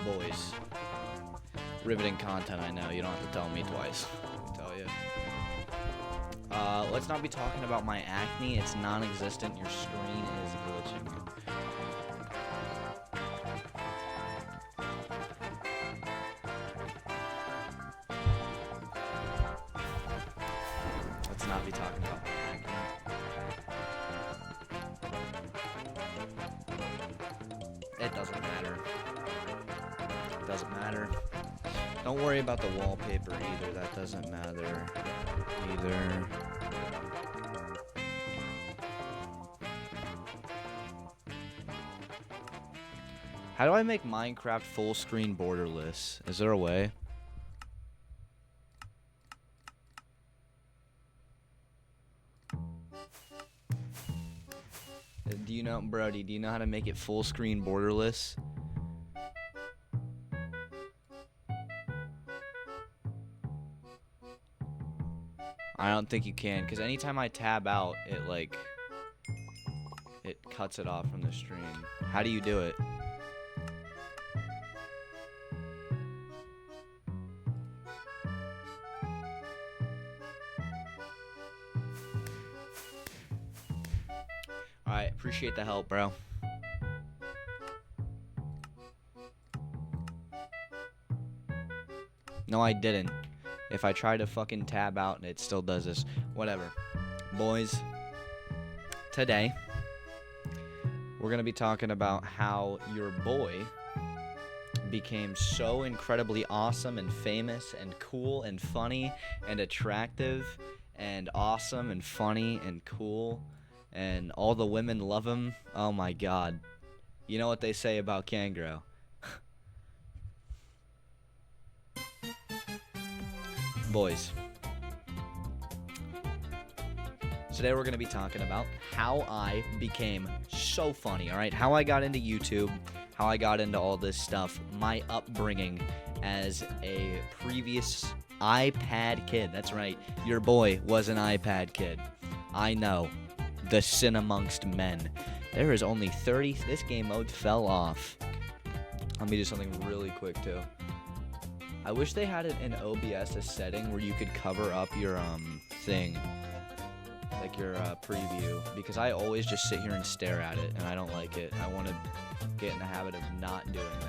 Boys. Riveting content, I know. You don't have to tell me twice. I'll tell you. Let's not be talking about my acne. It's non-existent. Your screen is glitching. Let's not be talking about my acne. It doesn't matter. It doesn't matter. Don't worry about the wallpaper either. That doesn't matter either. How do I make Minecraft full screen borderless? Is there a way? Do you know, Brody, do you know how to make it full screen borderless? I don't think you can, because anytime I tab out, it cuts it off from the stream. How do you do it? Alright, appreciate the help, bro. No, I didn't. If I try to fucking tab out and it still does this. Whatever. Boys, today, we're going to be talking about how your boy became so incredibly awesome and famous and cool and funny and attractive and awesome and funny and cool. And all the women love him. Oh my god. You know what they say about Kangro. Boys. Today we're going to be talking about how I became so funny, alright? How I got into YouTube, how I got into all this stuff, my upbringing as a previous iPad kid. That's right, your boy was an iPad kid. I know. The sin amongst men. There is only 30. This game mode fell off. Let me do something really quick too. I wish they had it in OBS a setting where you could cover up your thing, like your preview, because I always just sit here and stare at it, and I don't like it. I want to get in the habit of not doing that.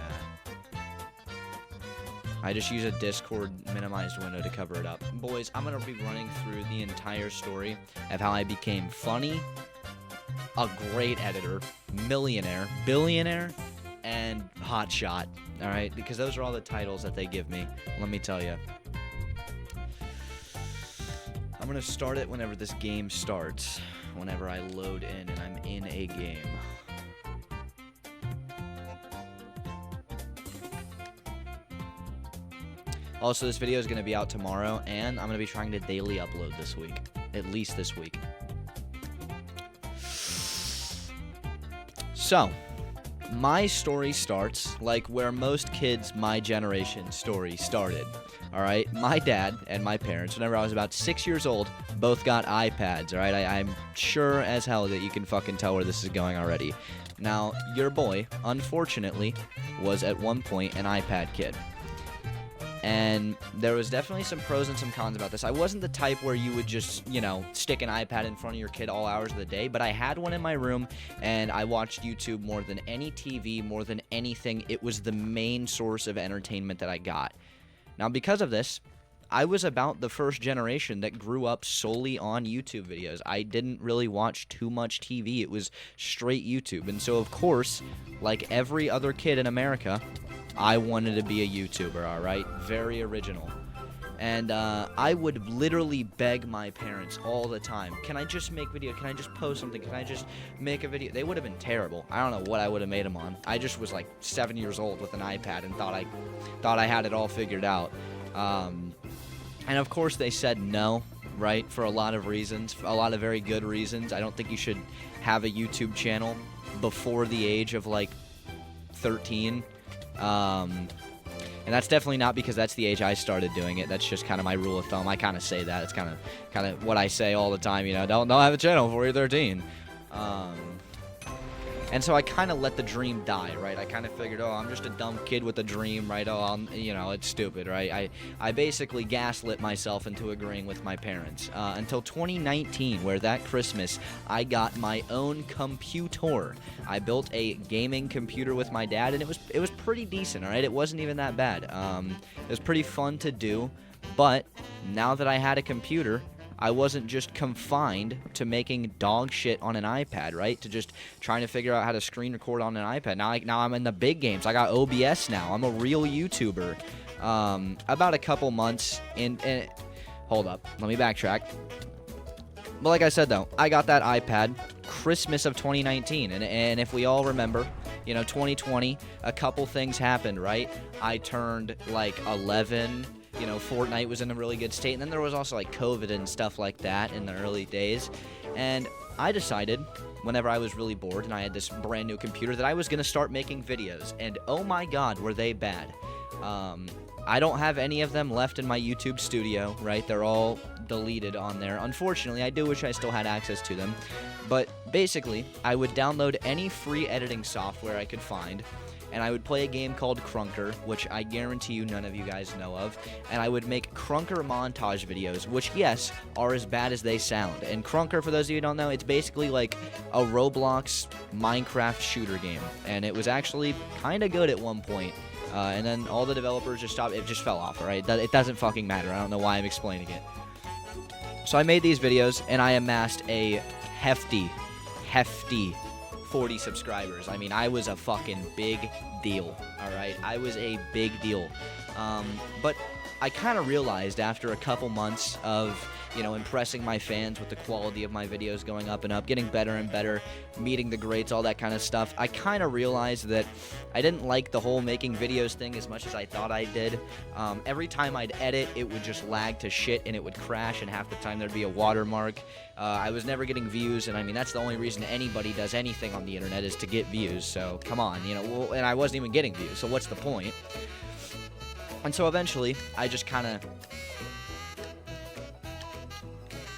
I just use a Discord minimized window to cover it up. Boys, I'm going to be running through the entire story of how I became funny, a great editor, millionaire, billionaire, and hotshot. Alright? Because those are all the titles that they give me. Let me tell you. I'm going to start it whenever this game starts. Whenever I load in and I'm in a game. Also, this video is going to be out tomorrow, and I'm going to be trying to daily upload this week. At least this week. So, my story starts like where most kids my generation story started. Alright? My dad and my parents, whenever I was about 6 years old, both got iPads. Alright? I'm sure as hell that you can fucking tell where this is going already. Now, your boy, unfortunately, was at one point an iPad kid. And there was definitely some pros and some cons about this. I wasn't the type where you would just, you know, stick an iPad in front of your kid all hours of the day, but I had one in my room, and I watched YouTube more than any TV, more than anything. It was the main source of entertainment that I got. Now, because of this, I was about the first generation that grew up solely on YouTube videos. I didn't really watch too much TV. It was straight YouTube. And so, of course, like every other kid in America, I wanted to be a YouTuber, alright? Very original. And I would literally beg my parents all the time, can I just make video? Can I just post something? Can I just make a video? They would have been terrible. I don't know what I would have made them on. I just was like 7 years old with an iPad and thought I had it all figured out. And of course they said no, right? For a lot of reasons, a lot of very good reasons. I don't think you should have a YouTube channel before the age of like 13. And that's definitely not because that's the age I started doing it. That's just kind of my rule of thumb. I kind of say that. It's kind of what I say all the time, you know. Don't have a channel before you're 13. And so I kind of let the dream die, right? I kind of figured, oh, I'm just a dumb kid with a dream, right? Oh, it's stupid, right? I basically gaslit myself into agreeing with my parents until 2019, where that Christmas I got my own computer. I built a gaming computer with my dad, and it was pretty decent, all right? It wasn't even that bad. It was pretty fun to do, but now that I had a computer, I wasn't just confined to making dog shit on an iPad, right? To just trying to figure out how to screen record on an iPad. Now I'm in the big games. I got OBS now. I'm a real YouTuber. About a couple months in. Hold up. Let me backtrack. But like I said, though, I got that iPad Christmas of 2019. And if we all remember, 2020, a couple things happened, right? I turned like 11. Fortnite was in a really good state, and then there was also like COVID and stuff like that in the early days, and I decided whenever I was really bored and I had this brand new computer that I was going to start making videos, and oh my god, were they bad. I don't have any of them left in my YouTube studio, right? They're all deleted on there. Unfortunately, I do wish I still had access to them, but basically, I would download any free editing software I could find, and I would play a game called Krunker, which I guarantee you none of you guys know of, and I would make Krunker montage videos, which, yes, are as bad as they sound. And Krunker, for those of you who don't know, it's basically like a Roblox Minecraft shooter game, and it was actually kind of good at one point, and then all the developers just stopped. It just fell off, all right? It doesn't fucking matter. I don't know why I'm explaining it. So I made these videos, and I amassed a hefty 40 subscribers. I mean, I was a fucking big deal, alright? I was a big deal. But I kind of realized after a couple months of, impressing my fans with the quality of my videos going up and up, getting better and better, meeting the greats, all that kind of stuff, I kind of realized that I didn't like the whole making videos thing as much as I thought I did. Every time I'd edit, it would just lag to shit and it would crash, and half the time there'd be a watermark. I was never getting views, and I mean, that's the only reason anybody does anything on the internet is to get views, so come on, and I wasn't even getting views, so what's the point? And so eventually, I just kind of,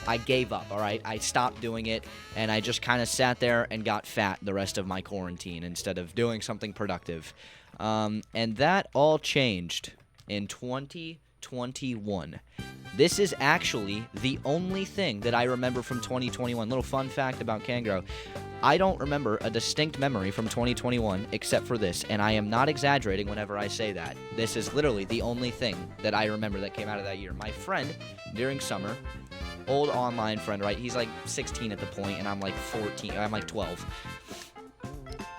I gave up, all right? I stopped doing it, and I just kind of sat there and got fat the rest of my quarantine instead of doing something productive. And that all changed in 2021. This is actually the only thing that I remember from 2021. Little fun fact about Kangro. I don't remember a distinct memory from 2021 except for this, and I am not exaggerating whenever I say that. This is literally the only thing that I remember that came out of that year. My friend, during summer, old online friend, right? He's like 16 at the point, and I'm like 14. I'm like 12.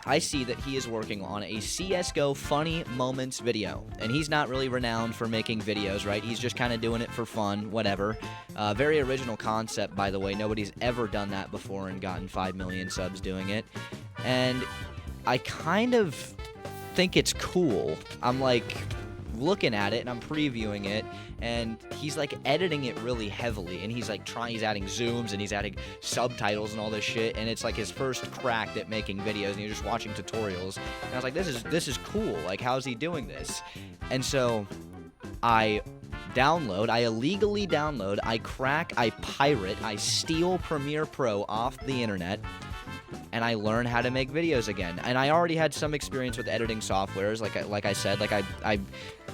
I see that he is working on a CSGO funny moments video, and he's not really renowned for making videos, right? He's just kind of doing it for fun, whatever. Very original concept, by the way. Nobody's ever done that before and gotten 5 million subs doing it. And I kind of think it's cool. I'm like looking at it and I'm previewing it, and he's like editing it really heavily, and he's like he's adding zooms and he's adding subtitles and all this shit, and it's like his first crack at making videos, and you're just watching tutorials, and I was like, this is cool, like, how's he doing this? And so I illegally download, I crack, I pirate, I steal Premiere Pro off the internet, and I learn how to make videos again. And I already had some experience with editing softwares, like I said, I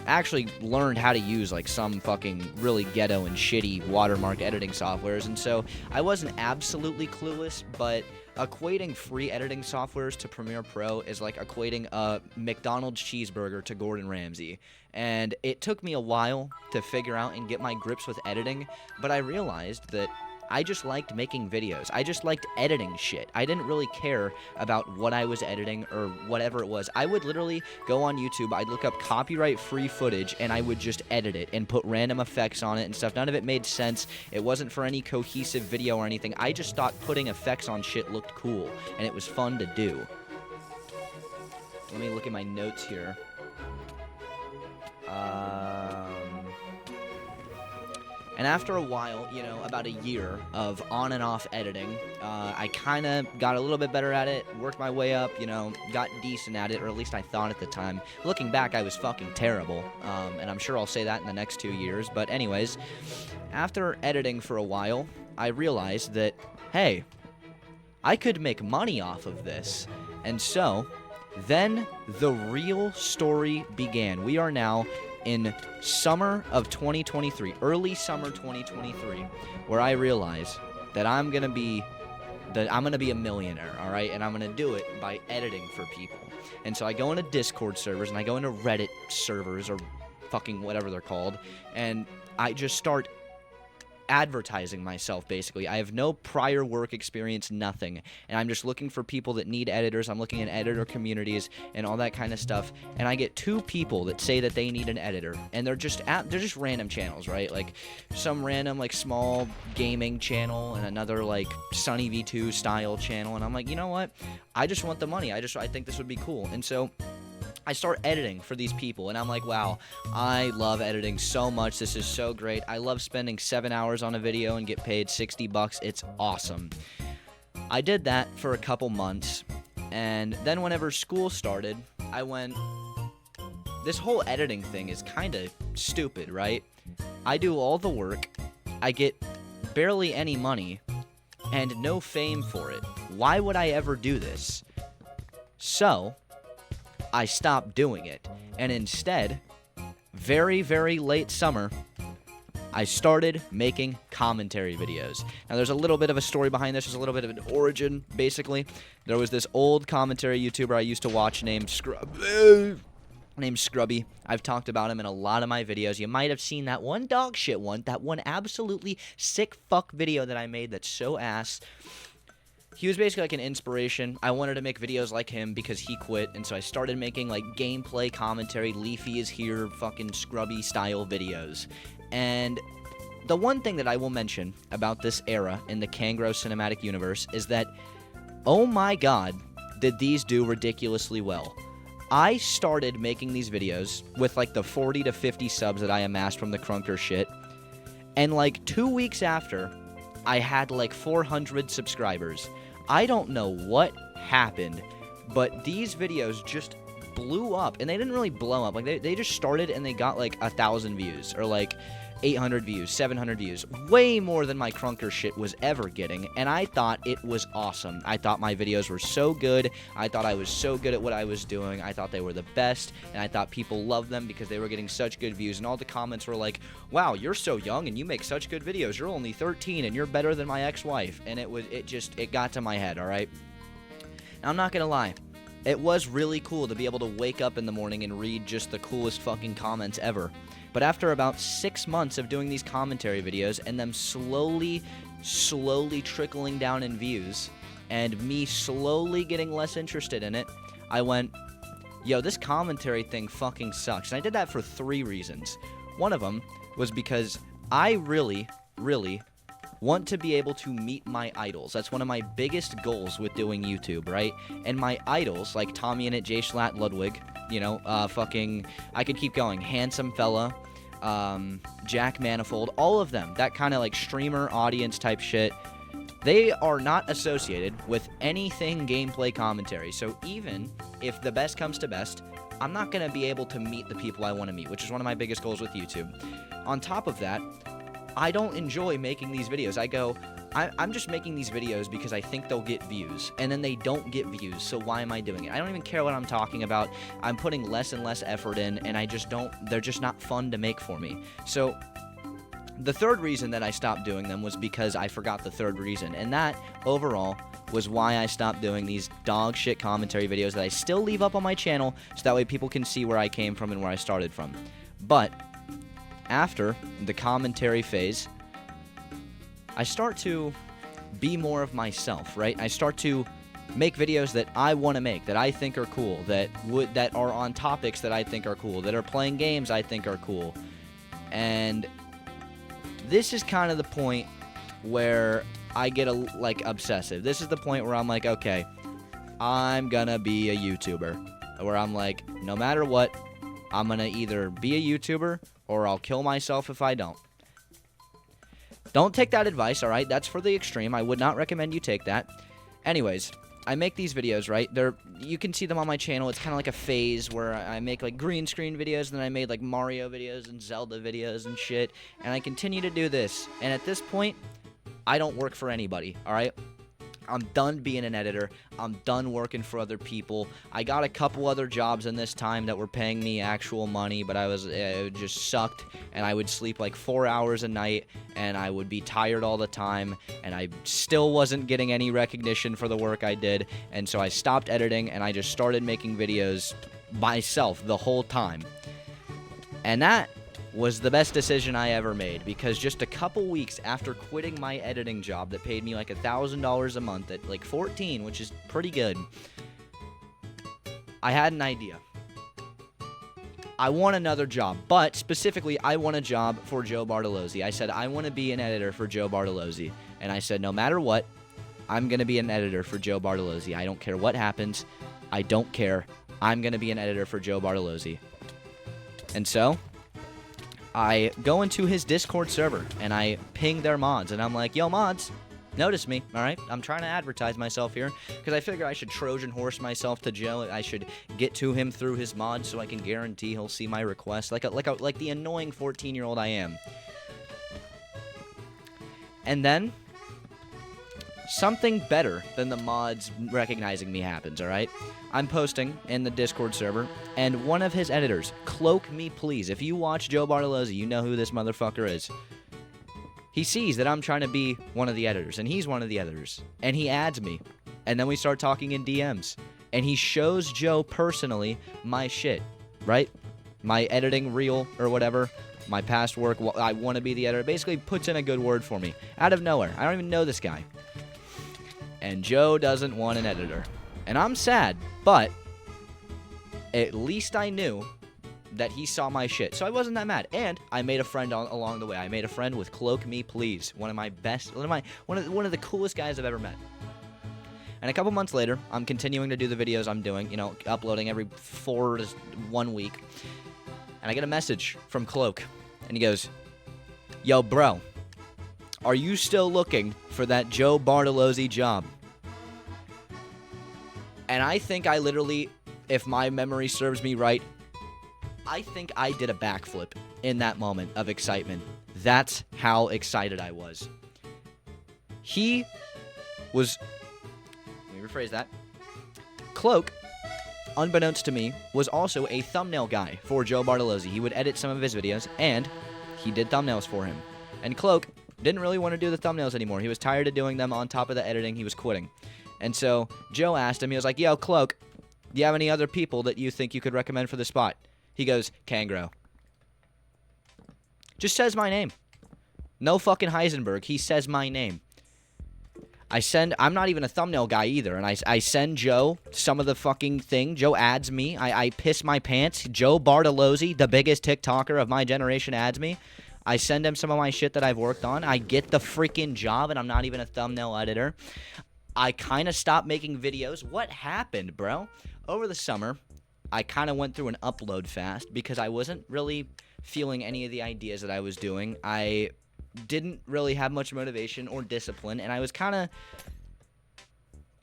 actually learned how to use like some fucking really ghetto and shitty watermark editing softwares, and so I wasn't absolutely clueless, but equating free editing softwares to Premiere Pro is like equating a McDonald's cheeseburger to Gordon Ramsay. And it took me a while to figure out and get my grips with editing, but I realized that I just liked making videos. I just liked editing shit. I didn't really care about what I was editing or whatever it was. I would literally go on YouTube, I'd look up copyright-free footage, and I would just edit it and put random effects on it and stuff. None of it made sense. It wasn't for any cohesive video or anything. I just thought putting effects on shit looked cool, and it was fun to do. Let me look at my notes here. And after a while, about a year of on and off editing, I kind of got a little bit better at it, worked my way up, got decent at it, or at least I thought at the time. Looking back, I was fucking terrible, and I'm sure I'll say that in the next 2 years. But anyways, after editing for a while, I realized that, hey, I could make money off of this. And so, then the real story began. We are now in summer of 2023, early summer 2023, where I realize that I'm gonna be a millionaire, all right? And I'm gonna do it by editing for people. And so I go into Discord servers and I go into Reddit servers or fucking whatever they're called, and I just start advertising myself, basically. I have no prior work experience, nothing, and I'm just looking for people that need editors. I'm looking at editor communities and all that kind of stuff, and I get 2 people that say that they need an editor, and they're just random channels, right? Like some random like small gaming channel and another like Sunny V2 style channel, and I'm like, you know what? I just want the money. I think this would be cool. And so I start editing for these people, and I'm like, wow, I love editing so much. This is so great. I love spending 7 hours on a video and get paid $60. It's awesome. I did that for a couple months, and then whenever school started, I went, this whole editing thing is kind of stupid, right? I do all the work, I get barely any money, and no fame for it. Why would I ever do this? So I stopped doing it, and instead, very, very late summer, I started making commentary videos. Now, there's a little bit of a story behind this. There's a little bit of an origin, basically. There was this old commentary YouTuber I used to watch named Scrubby. I've talked about him in a lot of my videos. You might have seen that one dog shit one, that one absolutely sick fuck video that I made that's so ass. He was basically like an inspiration. I wanted to make videos like him because he quit, and so I started making like gameplay commentary, Leafy is here, fucking Scrubby style videos. And the one thing that I will mention about this era in the Kangro cinematic universe is that, oh my god, did these do ridiculously well. I started making these videos with like the 40 to 50 subs that I amassed from the Crunker shit, and like 2 weeks after, I had like 400 subscribers. I don't know what happened, but these videos just blew up, and they didn't really blow up. Like they just started and they got like 1,000 views or like 800 views, 700 views, way more than my Crunker shit was ever getting, and I thought it was awesome. I thought my videos were so good. I thought I was so good at what I was doing. I thought they were the best, and I thought people loved them because they were getting such good views, and all the comments were like, wow, you're so young and you make such good videos. You're only 13 and you're better than my ex-wife. And it got to my head, all right? Now, I'm not gonna lie. It was really cool to be able to wake up in the morning and read just the coolest fucking comments ever. But after about 6 months of doing these commentary videos and them slowly trickling down in views and me slowly getting less interested in it, I went, yo, this commentary thing fucking sucks. And I did that for 3 reasons. One of them was because I really want to be able to meet my idols. That's one of my biggest goals with doing YouTube, right? And my idols, like Tommy Innit, Jay Schlatt, Ludwig, you know, I could keep going, Handsome Fella, Jack Manifold, all of them, that kind of like streamer audience type shit, they are not associated with anything gameplay commentary. So even if the best comes to best, I'm not going to be able to meet the people I want to meet, which is one of my biggest goals with YouTube. On top of that, I don't enjoy making these videos. I'm just making these videos because I think they'll get views, and then they don't get views, so why am I doing it? I don't even care what I'm talking about. I'm putting less and less effort in, and they're just not fun to make for me. So the third reason that I stopped doing them was because I forgot the third reason, and that, overall, was why I stopped doing these dog shit commentary videos that I still leave up on my channel, so that way people can see where I came from and where I started from. But after the commentary phase, I start to be more of myself, right? I start to make videos that I want to make, that I think are cool, that are on topics that I think are cool, that are playing games I think are cool. And this is kind of the point where I get obsessive. This is the point where I'm like, okay, I'm gonna be a YouTuber. Where I'm like, no matter what, I'm gonna either be a YouTuber or I'll kill myself if I don't. Don't take that advice, alright? That's for the extreme. I would not recommend you take that. Anyways, I make these videos, right? You can see them on my channel. It's kind of like a phase where I make like green screen videos, and then I made like Mario videos and Zelda videos and shit. And I continue to do this. And at this point, I don't work for anybody, alright? I'm done being an editor. I'm done working for other people. I got a couple other jobs in this time that were paying me actual money, but it just sucked, and I would sleep like 4 hours a night, and I would be tired all the time, and I still wasn't getting any recognition for the work I did, and so I stopped editing, and I just started making videos myself the whole time. And that was the best decision I ever made, because just a couple weeks after quitting my editing job that paid me like $1,000 a month at like 14, which is pretty good, I had an idea. I want another job, but specifically I want a job for Joe Bartolozzi. I said I want to be an editor for Joe Bartolozzi, and I said no matter what, I'm going to be an editor for Joe Bartolozzi. I don't care what happens. I don't care. I'm going to be an editor for Joe Bartolozzi. And so I go into his Discord server, and I ping their mods, and I'm like, yo, mods, notice me, all right? I'm trying to advertise myself here, because I figure I should Trojan horse myself to Joe. I should get to him through his mods so I can guarantee he'll see my request, like the annoying 14-year-old I am. And then something better than the mods recognizing me happens, all right? I'm posting in the Discord server, and one of his editors, Cloak Me Please. If you watch Joe Bartolozzi, you know who this motherfucker is. He sees that I'm trying to be one of the editors, and he's one of the editors, and he adds me. And then we start talking in DMs, and he shows Joe personally my shit, right? My editing reel or whatever, my past work, I want to be the editor. Basically puts in a good word for me out of nowhere. I don't even know this guy. And Joe doesn't want an editor. And I'm sad, but at least I knew that he saw my shit. So I wasn't that mad. And I made a friend along the way. I made a friend with Cloak Me Please, one of the coolest guys I've ever met. And a couple months later, I'm continuing to do the videos I'm doing, you know, uploading every 4 to 1 week. And I get a message from Cloak, and he goes, yo, bro, are you still looking for that Joe Bartolozzi job? And I think I literally, if my memory serves me right, I think I did a backflip in that moment of excitement. That's how excited I was. He was, let me rephrase that. Cloak, unbeknownst to me, was also a thumbnail guy for Joe Bartolozzi. He would edit some of his videos, and he did thumbnails for him. And Cloak didn't really want to do the thumbnails anymore. He was tired of doing them on top of the editing. He was quitting. And so Joe asked him, he was like, yo, Cloak, do you have any other people that you think you could recommend for the spot? He goes, Kangro. Just says my name. No fucking Heisenberg. He says my name. I'm not even a thumbnail guy either, and I send Joe some of the fucking thing. Joe adds me. I piss my pants. Joe Bartolozzi, the biggest TikToker of my generation, adds me. I send him some of my shit that I've worked on. I get the freaking job, and I'm not even a thumbnail editor. I kind of stopped making videos. What happened, bro? Over the summer, I kind of went through an upload fast because I wasn't really feeling any of the ideas that I was doing. I didn't really have much motivation or discipline, and I was kind of,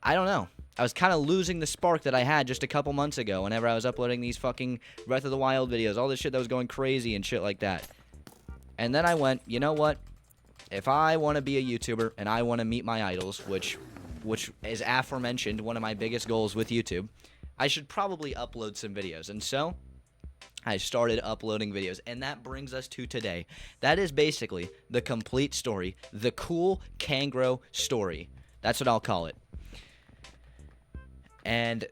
I don't know. I was kind of losing the spark that I had just a couple months ago whenever I was uploading these fucking Breath of the Wild videos, all this shit that was going crazy and shit like that. And then I went, you know what? If I want to be a YouTuber and I want to meet my idols, which is aforementioned one of my biggest goals with YouTube, I should probably upload some videos. And so I started uploading videos, and that brings us to today. That is basically the complete story, the cool Kangro story. That's what I'll call it. And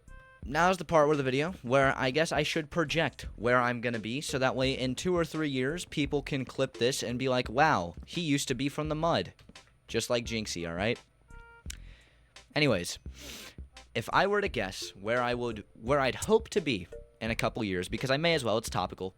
now's the part of the video where I guess I should project where I'm going to be, so that way in 2 or 3 years, people can clip this and be like, wow, he used to be from the mud. Just like Jinxie, alright? Anyways, if I were to guess where I'd hope to be in a couple years, because I may as well, it's topical,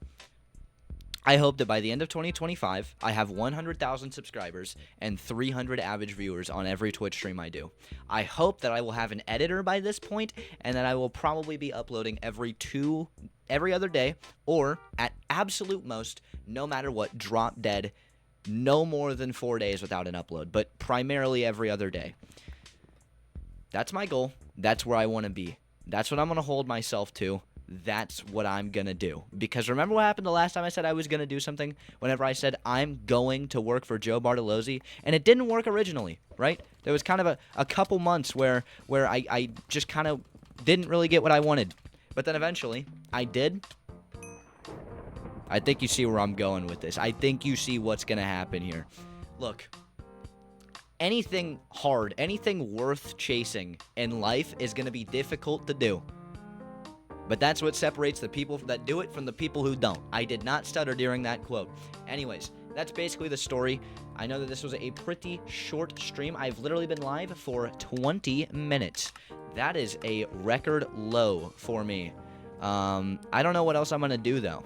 I hope that by the end of 2025, I have 100,000 subscribers and 300 average viewers on every Twitch stream I do. I hope that I will have an editor by this point, and that I will probably be uploading every other day, or at absolute most, no matter what, drop dead, no more than 4 days without an upload, but primarily every other day. That's my goal. That's where I want to be. That's what I'm going to hold myself to that's what I'm going to do. Because remember what happened the last time I said I was going to do something? Whenever I said I'm going to work for Joe Bartolozzi, and it didn't work originally, right? There was kind of a couple months where I just kind of didn't really get what I wanted. But then eventually, I did. I think you see where I'm going with this. I think you see what's going to happen here. Look, anything hard, anything worth chasing in life is going to be difficult to do. But that's what separates the people that do it from the people who don't. I did not stutter during that quote. Anyways, that's basically the story. I know that this was a pretty short stream. I've literally been live for 20 minutes. That is a record low for me. I don't know what else I'm going to do, though.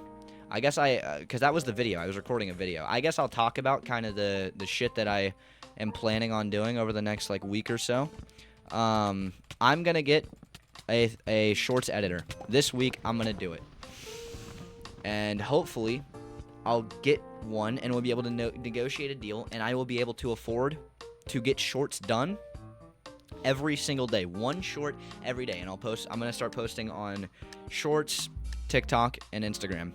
I guess because that was the video. I was recording a video. I guess I'll talk about kind of the shit that I am planning on doing over the next, like, week or so. I'm going to get a shorts editor. This week, I'm going to do it. And hopefully, I'll get one and we'll be able to negotiate a deal, and I will be able to afford to get shorts done every single day. One short every day. And I'm going to start posting on Shorts, TikTok, and Instagram.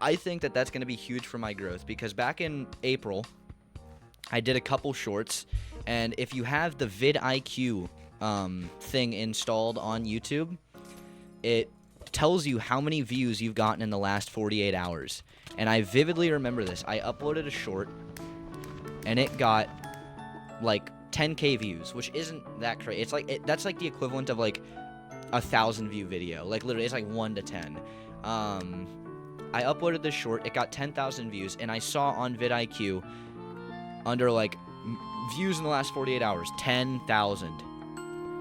I think that that's going to be huge for my growth, because back in April, I did a couple shorts, and if you have the vidIQ thing installed on YouTube, it tells you how many views you've gotten in the last 48 hours. And I vividly remember this. I uploaded a short, and it got like 10K views, which isn't that crazy. It's like that's like the equivalent of like 1,000 view video. Like literally, it's like 1 to 10. I uploaded this short. It got 10,000 views, and I saw on vidIQ under like views in the last 48 hours 10,000.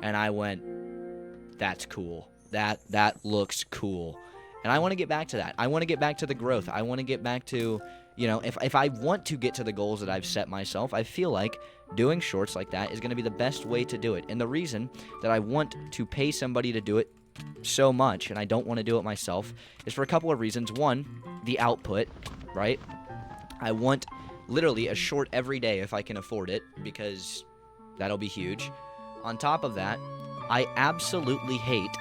And I went, that's cool. That looks cool. And I want to get back to that. I want to get back to the growth. I want to get back to, you know, if I want to get to the goals that I've set myself, I feel like doing shorts like that is going to be the best way to do it. And the reason that I want to pay somebody to do it so much, and I don't want to do it myself, is for a couple of reasons. One, the output, right? I want literally a short every day if I can afford it, because that'll be huge. On top of that, I absolutely hate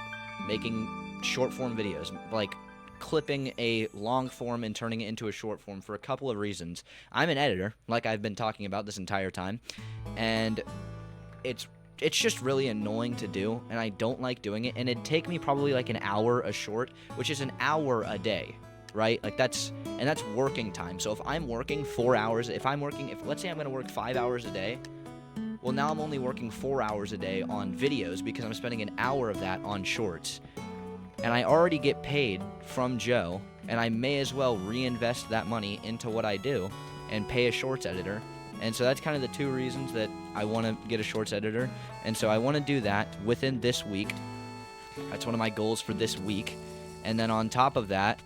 making short form videos, like clipping a long form and turning it into a short form, for a couple of reasons. I'm an editor, like I've been talking about this entire time, and it's just really annoying to do, and I don't like doing it, and it'd take me probably like an hour a short, which is an hour a day, right? Like that's working time. So if I'm working 4 hours, if let's say I'm going to work 5 hours a day, well, now I'm only working 4 hours a day on videos, because I'm spending an hour of that on shorts. And I already get paid from Joe, and I may as well reinvest that money into what I do and pay a shorts editor. And so that's kind of the two reasons that I want to get a shorts editor. And so I want to do that within this week. That's one of my goals for this week. And then on top of that,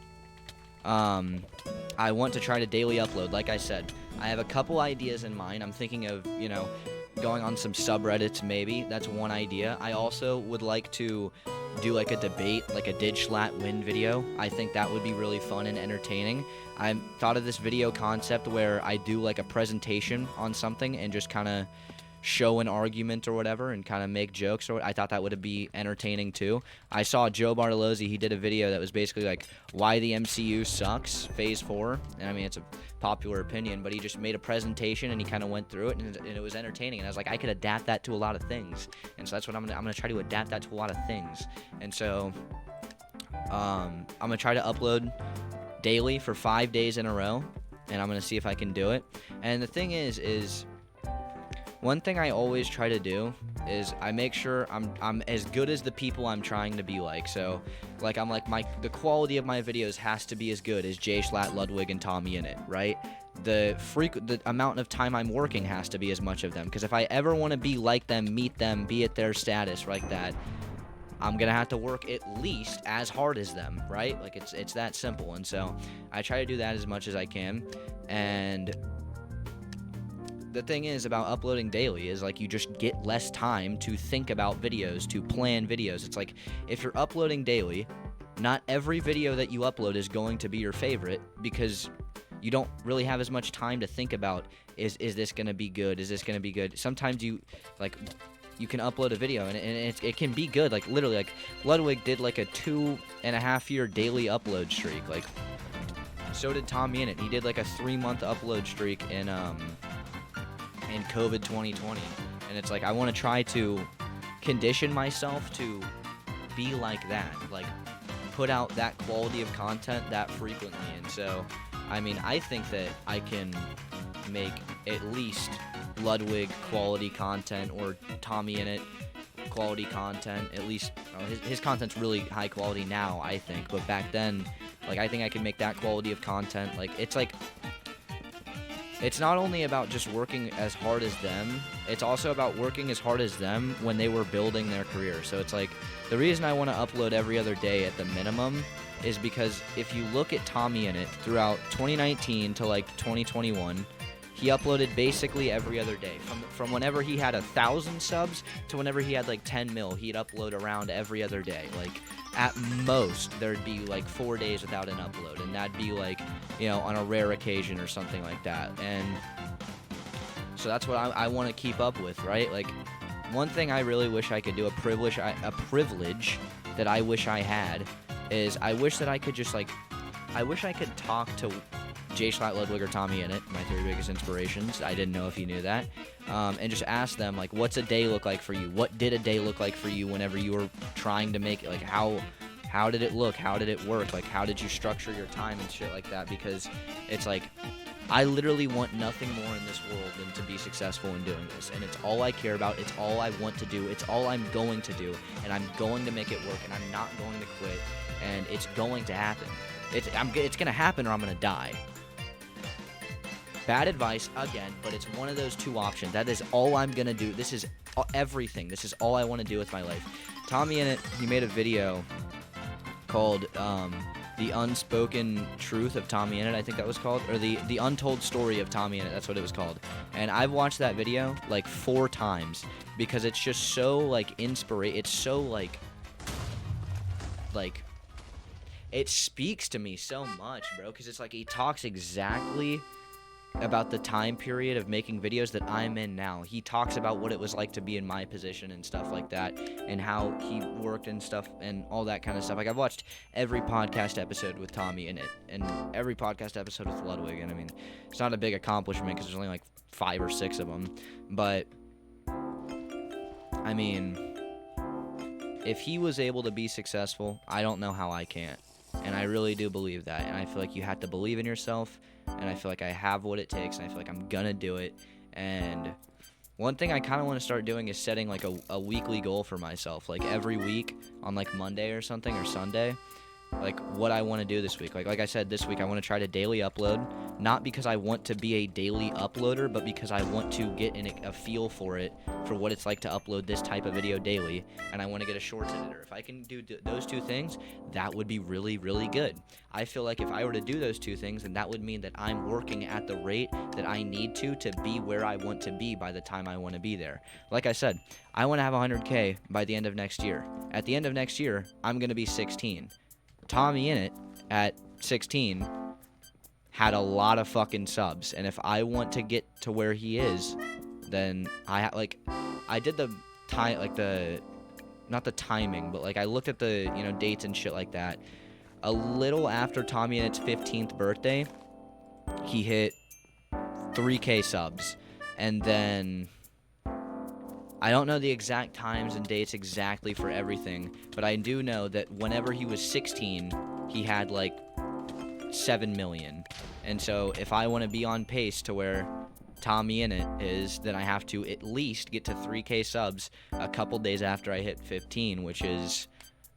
I want to try to daily upload. Like I said, I have a couple ideas in mind. I'm thinking of, you know, going on some subreddits maybe. That's one idea. I also would like to do like a debate, like a did Schlatt win video. I think that would be really fun and entertaining. I thought of this video concept where I do like a presentation on something and just kind of show an argument or whatever and kind of make jokes. Or I thought that would be entertaining too. I saw Joe Bartolozzi, he did a video that was basically like why the MCU sucks, Phase 4. And I mean, it's a popular opinion, but he just made a presentation and he kind of went through it, and it was entertaining. And I was like, I could adapt that to a lot of things. And so that's what I'm gonna try to adapt that to a lot of things. And so I'm gonna try to upload daily for 5 days in a row, and I'm gonna see if I can do it. And the thing is one thing I always try to do is I make sure I'm as good as the people I'm trying to be like. So, like the quality of my videos has to be as good as Jay Schlatt, Ludwig, and Tommy in it, right? The amount of time I'm working has to be as much of them, because if I ever want to be like them, meet them, be at their status like that, I'm gonna have to work at least as hard as them, right? Like it's that simple. And so I try to do that as much as I can. And the thing is about uploading daily is like you just get less time to think about videos, to plan videos. It's like if you're uploading daily, not every video that you upload is going to be your favorite, because you don't really have as much time to think about is this going to be good? Is this going to be good? Sometimes you like you can upload a video, and it can be good. Like, literally, like, Ludwig did, like, a 2.5-year daily upload streak. Like, so did Tommy Innit. He did, like, a 3-month upload streak in COVID 2020. And it's like, I want to try to condition myself to be like that. Like, put out that quality of content that frequently. And so, I mean, I think that I can make at least Ludwig quality content, or Tommy Innit quality content. At least his content's really high quality now, I think, but back then, like, I think I can make that quality of content. Like, it's not only about just working as hard as them, it's also about working as hard as them when they were building their career. So it's like, the reason I want to upload every other day at the minimum is because if you look at Tommy Innit throughout 2019 to like 2021, he uploaded basically every other day. From whenever he had 1,000 subs to whenever he had like 10 mil, he'd upload around every other day. Like, at most, there'd be like 4 days without an upload, and that'd be like, you know, on a rare occasion or something like that. And so that's what I want to keep up with, right? Like, one thing I really wish I could do, a privilege that I wish I had, is I wish that I could just, like, I wish I could talk to J. Ludwig or Tommy Innit, my 3 biggest inspirations. I didn't know if you knew that. And just ask them, like, what's a day look like for you? What did a day look like for you whenever you were trying to make it? Like, how did it look? How did it work? Like, how did you structure your time and shit like that? Because it's like, I literally want nothing more in this world than to be successful in doing this. And it's all I care about. It's all I want to do. It's all I'm going to do. And I'm going to make it work. And I'm not going to quit. And it's going to happen. It's going to happen, or I'm going to die. Bad advice, again, but it's one of those 2 options. That is all I'm going to do. This is everything. This is all I want to do with my life. Tommy Innit, he made a video called The Unspoken Truth of Tommy Innit, I think that was called. Or the Untold Story of Tommy Innit, that's what it was called. And I've watched that video like 4 times because it's just so, like, it's so, like, it speaks to me so much, bro, because it's like he talks exactly about the time period of making videos that I'm in now. He talks about what it was like to be in my position and stuff like that, and how he worked and stuff and all that kind of stuff. Like, I've watched every podcast episode with Tommy in it, and every podcast episode with Ludwig, and I mean, it's not a big accomplishment because there's only like 5 or 6 of them, but I mean, if he was able to be successful, I don't know how I can't. And I really do believe that. And I feel like you have to believe in yourself. And I feel like I have what it takes. And I feel like I'm going to do it. And one thing I kind of want to start doing is setting like a weekly goal for myself. Like every week on like Monday or something, or Sunday. Like what I want to do this week. Like I said, this week I want to try to daily upload. Not because I want to be a daily uploader, but because I want to get a feel for it, for what it's like to upload this type of video daily. And I want to get a shorts editor. If I can do those 2 things, that would be really, really good. I feel like if I were to do those 2 things, then that would mean that I'm working at the rate that I need to be where I want to be by the time I want to be there. Like I said, I want to have 100K by the end of next year. At the end of next year, I'm going to be 16. Tommy Innit at 16 had a lot of fucking subs, and if I want to get to where he is, then I did the time, like not the timing, but like I looked at the, you know, dates and shit like that. A little after Tommy Innit's 15th birthday, he hit 3K subs, and then I don't know the exact times and dates exactly for everything, but I do know that whenever he was 16, he had like 7 million. And so if I want to be on pace to where Tommy Innit is, then I have to at least get to 3K subs a couple days after I hit 15, which is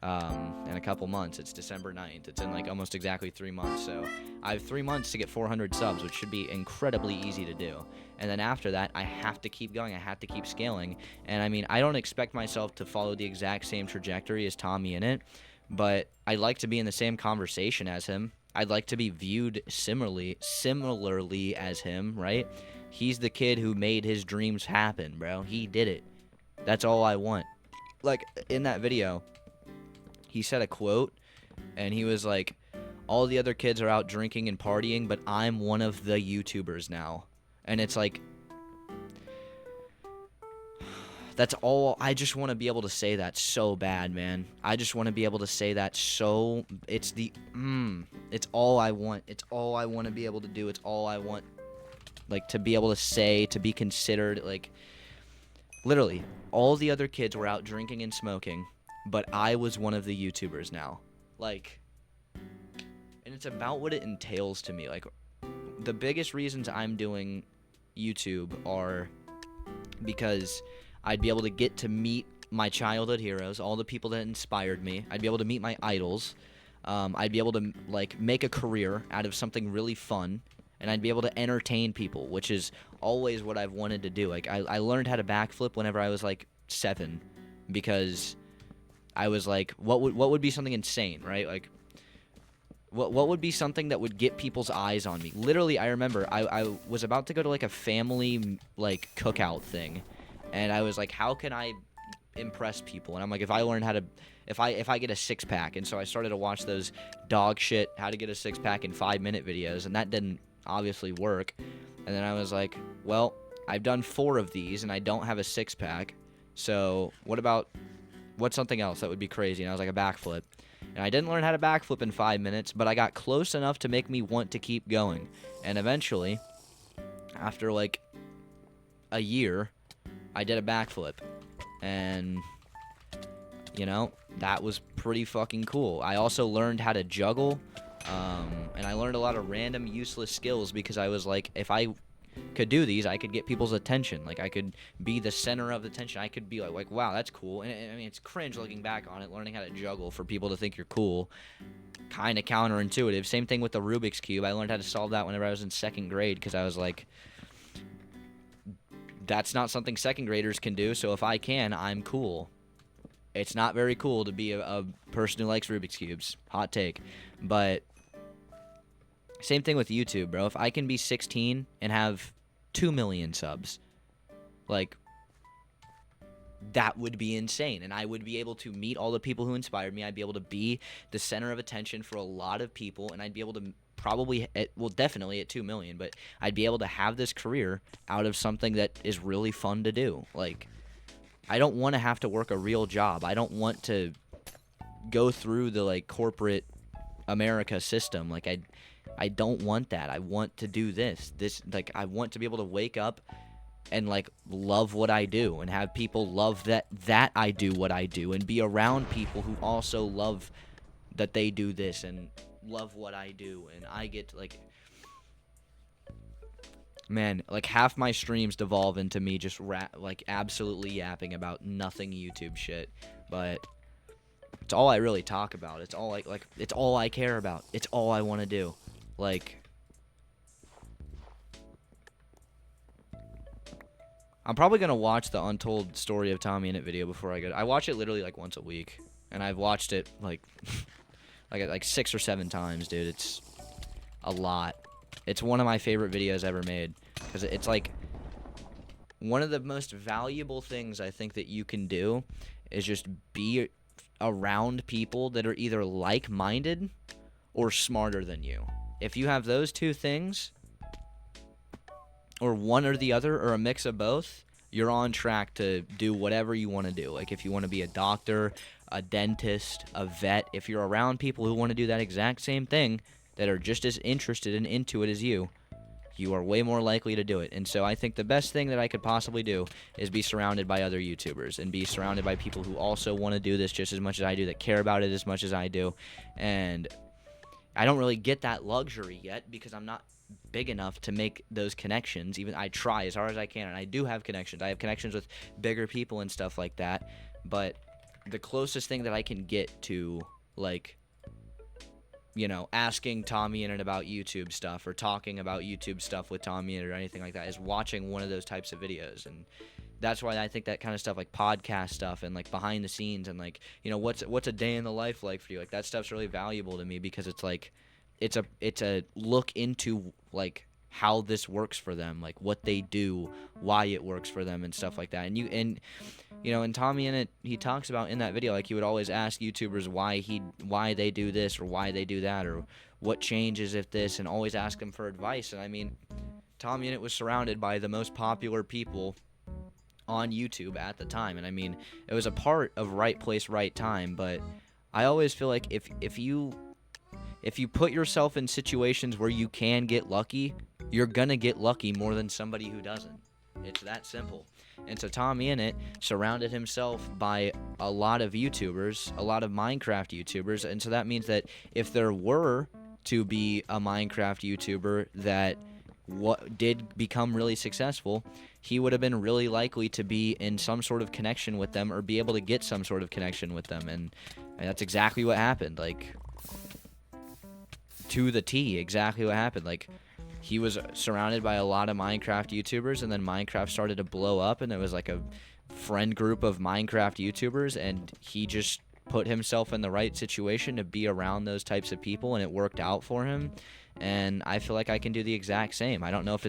in a couple months. It's December 9th. It's in like almost exactly 3 months. So I have 3 months to get 400 subs, which should be incredibly easy to do. And then after that, I have to keep going. I have to keep scaling. And I mean, I don't expect myself to follow the exact same trajectory as Tommy Innit, but I'd like to be in the same conversation as him. I'd like to be viewed similarly as him, right? He's the kid who made his dreams happen, bro. He did it. That's all I want. Like, in that video, he said a quote, and he was like, all the other kids are out drinking and partying, but I'm one of the YouTubers now. And it's like, That's all. I just want to be able to say that so bad, man. I just want to be able to say that so. It's all I want. It's all I want to be able to do. It's all I want, like, to be able to say, to be considered. Like, literally, all the other kids were out drinking and smoking, but I was one of the YouTubers now. Like, and it's about what it entails to me. Like, the biggest reasons I'm doing YouTube are because I'd be able to get to meet my childhood heroes, all the people that inspired me. I'd be able to meet my idols. I'd be able to, like, make a career out of something really fun, and I'd be able to entertain people, which is always what I've wanted to do. Like, I learned how to backflip whenever I was, like, 7, because I was like, what would be something insane, right? Like, what would be something that would get people's eyes on me? Literally, I remember I was about to go to, like, a family, like, cookout thing, and I was like, how can I impress people? And I'm like, if I get a 6-pack. And so I started to watch those dog shit how to get a 6-pack in 5-minute videos, and that didn't obviously work. And then I was like, well, I've done 4 of these and I don't have a 6-pack, so what's something else that would be crazy? And I was like, a backflip. And I didn't learn how to backflip in 5 minutes, but I got close enough to make me want to keep going. And eventually, after like a year, I did a backflip. And, you know, that was pretty fucking cool. I also learned how to juggle, and I learned a lot of random useless skills because I was like, if I could do these, I could get people's attention. Like, I could be the center of attention. I could be like, wow, that's cool. And I mean, it's cringe looking back on it, learning how to juggle for people to think you're cool. Kind of counterintuitive. Same thing with the Rubik's Cube. I learned how to solve that whenever I was in 2nd grade because I was like, that's not something 2nd graders can do, so if I can, I'm cool. It's not very cool to be a person who likes Rubik's Cubes. Hot take. But same thing with YouTube, bro. If I can be 16 and have 2 million subs, like, that would be insane. And I would be able to meet all the people who inspired me. I'd be able to be the center of attention for a lot of people, and I'd be able to definitely at 2 million, but I'd be able to have this career out of something that is really fun to do. Like, I don't want to have to work a real job. I don't want to go through the, like, corporate America system. Like, I don't want that. I want to do this. Like, I want to be able to wake up and, like, love what I do and have people love that I do what I do, and be around people who also love that they do this and love what I do. And I get to, like, man, like, half my streams devolve into me just like absolutely yapping about nothing YouTube shit, but it's all I really talk about. It's all like it's all I care about. It's all I want to do. Like, I'm probably gonna watch the Untold Story of Tommy Innit video before I go. I watch it literally like once a week, and I've watched it like like 6 or 7 times, dude. It's a lot. It's one of my favorite videos ever made because it's like one of the most valuable things I think that you can do is just be around people that are either like-minded or smarter than you. If you have those 2 things, or one or the other, or a mix of both, you're on track to do whatever you want to do. Like, if you want to be a doctor, a dentist, a vet, if you're around people who want to do that exact same thing, that are just as interested and into it as you, you are way more likely to do it. And so I think the best thing that I could possibly do is be surrounded by other YouTubers and be surrounded by people who also want to do this just as much as I do, that care about it as much as I do. And I don't really get that luxury yet because I'm not big enough to make those connections. Even I try as hard as I can, and I do have connections. I have connections with bigger people and stuff like that. But the closest thing that I can get to, like, you know, asking Tommy Innit about YouTube stuff or talking about YouTube stuff with Tommy Innit or anything like that is watching one of those types of videos. And that's why I think that kind of stuff, like podcast stuff and like behind the scenes and like, you know, what's a day in the life like for you, like that stuff's really valuable to me because it's like it's a look into like how this works for them, like what they do, why it works for them and stuff like that. And you know, and Tommy Innit, he talks about in that video, like he would always ask YouTubers why they do this or why they do that or what changes if this, and always ask them for advice. And I mean, Tommy Innit was surrounded by the most popular people on YouTube at the time. And I mean, it was a part of right place, right time. But I always feel like if you put yourself in situations where you can get lucky, you're gonna get lucky more than somebody who doesn't. It's that simple. And so Tommy Innit surrounded himself by a lot of YouTubers, a lot of Minecraft YouTubers, and so that means that if there were to be a Minecraft YouTuber that did become really successful, he would have been really likely to be in some sort of connection with them or be able to get some sort of connection with them. And that's exactly what happened. Like, to the T, exactly what happened. Like, he was surrounded by a lot of Minecraft YouTubers, and then Minecraft started to blow up, and there was like a friend group of Minecraft YouTubers, and he just put himself in the right situation to be around those types of people, and it worked out for him. And I feel like I can do the exact same. I don't know if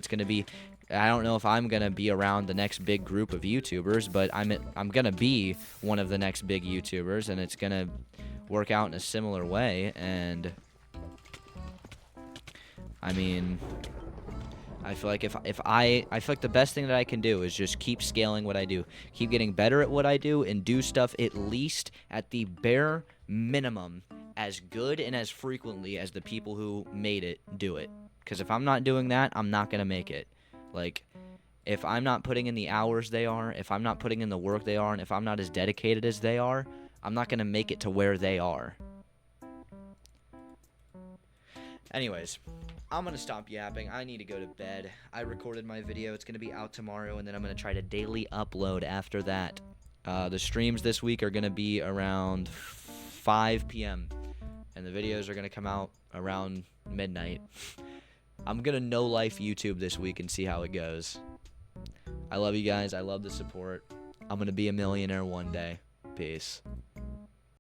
I'm gonna be around the next big group of YouTubers, but I'm gonna be one of the next big YouTubers, and it's gonna work out in a similar way. And I mean, I feel like I feel like the best thing that I can do is just keep scaling what I do, keep getting better at what I do, and do stuff at least at the bare minimum as good and as frequently as the people who made it do it. Because if I'm not doing that, I'm not gonna make it. Like, if I'm not putting in the hours they are, if I'm not putting in the work they are, and if I'm not as dedicated as they are, I'm not gonna make it to where they are. Anyways, I'm going to stop yapping. I need to go to bed. I recorded my video. It's going to be out tomorrow, and then I'm going to try to daily upload after that. The streams this week are going to be around 5 p.m., and the videos are going to come out around midnight. I'm going to no-life YouTube this week and see how it goes. I love you guys. I love the support. I'm going to be a millionaire one day. Peace.